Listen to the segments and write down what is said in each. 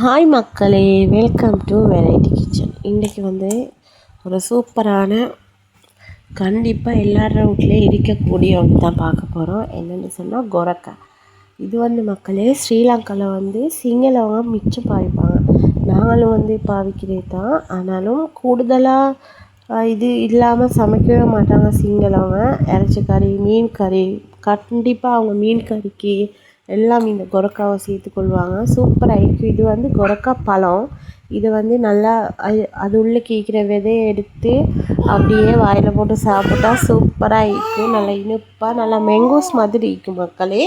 Hi மக்களே, welcome to variety kitchen. இன்றைக்கி ஒரு சூப்பரான கண்டிப்பாக எல்லார வீட்லேயும் இருக்கக்கூடிய ஒன்று தான் பார்க்க போகிறோம். என்னென்னு சொன்னால் கொரக்கா. இது மக்களே ஸ்ரீலங்காவில் சிங்களவங்க மிச்சம் பாவிப்பாங்க. நாங்களும் பாவிக்கிறே தான். ஆனாலும் கூடுதலாக இது இல்லாமல் சமைக்கவே மாட்டாங்க சிங்களவங்க. இறைச்சி கறி, மீன் கறி, கண்டிப்பாக அவங்க மீன் கறிக்கு எல்லாம் இந்த கொரக்காவை சேர்த்துக்கொள்வாங்க. சூப்பராக இருக்கும். இது கொரக்கா பழம். இது நல்லா அது உள்ளே கீக்கிற விதையை எடுத்து அப்படியே வாயில் போட்டு சாப்பிட்டா சூப்பராக இருக்கும். நல்லா இனிப்பாக நல்லா மேங்கோஸ் மாதிரி இருக்கும் மக்களே.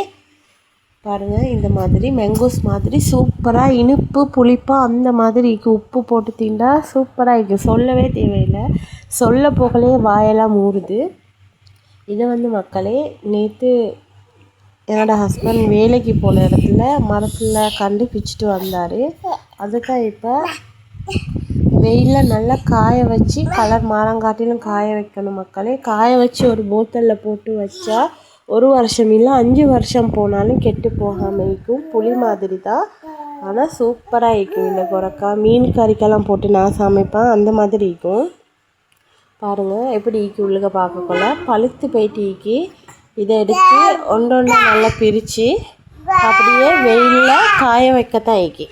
பாருங்கள், இந்த மாதிரி மேங்கோஸ் மாதிரி சூப்பராக இனிப்பு புளிப்பாக அந்த மாதிரி இருக்கும். உப்பு போட்டு தீண்டா சூப்பராக இருக்கும். சொல்லவே தேவையில்லை, சொல்ல போகலே வாயெல்லாம் ஊறுது. இதை மக்களே நேற்று என்னோடய ஹஸ்பண்ட் வேலைக்கு போன இடத்துல மரத்தில் கண்டு பிச்சுட்டு வந்தார். அதுக்காக இப்போ வெயிலில் நல்லா காய வச்சு கலர் மாறங்காட்டிலும் காய வைக்கணும் மக்களே. காய வச்சு ஒரு போத்தலில் போட்டு வச்சா 1 வருஷம் இல்லை 5 வருஷம் போனாலும் கெட்டு போகாமல் இருக்கும். புளி மாதிரி தான், ஆனால் சூப்பராக இருக்கும். இந்த கொரக்கா மீன் கறிக்கெல்லாம் போட்டு நான் சமைப்பேன், அந்த மாதிரி இருக்கும். பாருங்கள் எப்படி ஈக்கி உள்ளுக பார்க்கக்குள்ள பழுத்து போயிட்டு ஈக்கி. இதை எடுத்து ஒன்றொன்றா நல்லா பிரித்து அப்படியே வெயிலில் காய வைக்கத்தான் ஈக்கி.